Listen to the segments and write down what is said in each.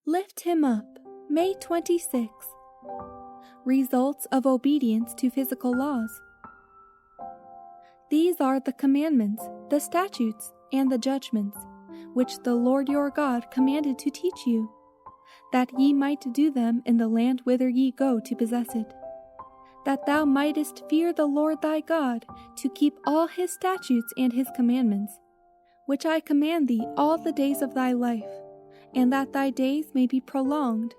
Lift him up, May 26. Results of obedience to physical laws. These are the commandments, the statutes, and the judgments, which the Lord your God commanded to teach you, that ye might do them in the land whither ye go to possess it, that thou mightest fear the Lord thy God, to keep all his statutes and his commandments, which I command thee all the days of thy life, and that thy days may be prolonged.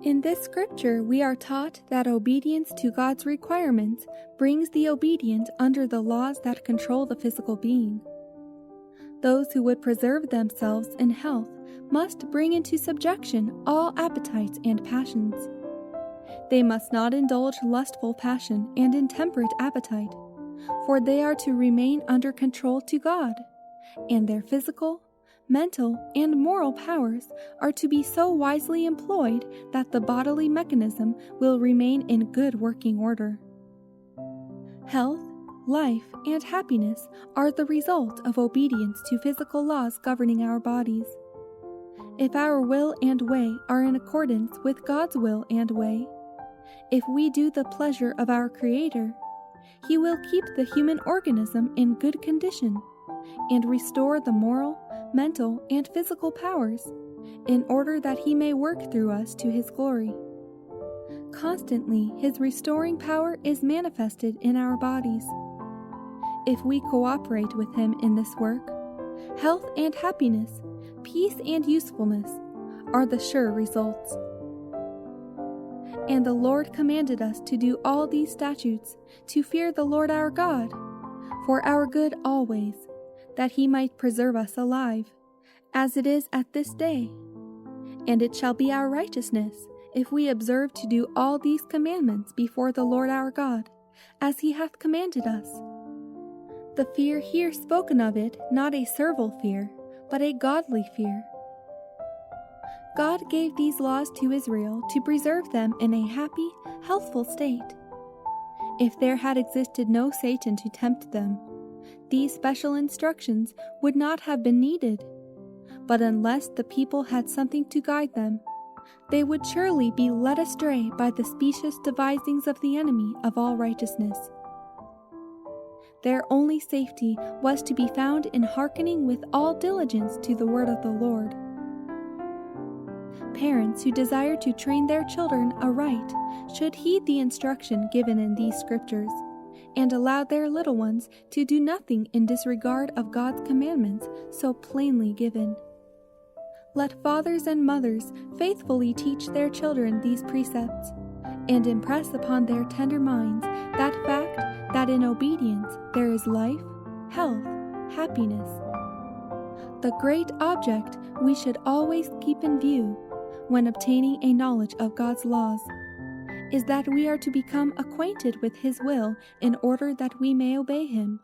In this scripture we are taught that obedience to God's requirements brings the obedient under the laws that control the physical being. Those who would preserve themselves in health must bring into subjection all appetites and passions. They must not indulge lustful passion and intemperate appetite, for they are to remain under control to God, and their physical, mental, and moral powers are to be so wisely employed that the bodily mechanism will remain in good working order. Health, life, and happiness are the result of obedience to physical laws governing our bodies. If our will and way are in accordance with God's will and way, if we do the pleasure of our Creator, He will keep the human organism in good condition and restore the moral, mental, and physical powers, in order that He may work through us to His glory. Constantly, His restoring power is manifested in our bodies. If we cooperate with Him in this work, health and happiness, peace and usefulness are the sure results. And the Lord commanded us to do all these statutes, to fear the Lord our God, for our good always, that He might preserve us alive, as it is at this day. And it shall be our righteousness, if we observe to do all these commandments before the Lord our God, as He hath commanded us. The fear here spoken of it, not a servile fear, but a godly fear. God gave these laws to Israel to preserve them in a happy, healthful state. If there had existed no Satan to tempt them, these special instructions would not have been needed. But unless the people had something to guide them, they would surely be led astray by the specious devisings of the enemy of all righteousness. Their only safety was to be found in hearkening with all diligence to the word of the Lord. Parents who desire to train their children aright should heed the instruction given in these scriptures, and allow their little ones to do nothing in disregard of God's commandments so plainly given. Let fathers and mothers faithfully teach their children these precepts, and impress upon their tender minds that fact that in obedience there is life, health, happiness. The great object we should always keep in view when obtaining a knowledge of God's laws is that we are to become acquainted with His will in order that we may obey Him.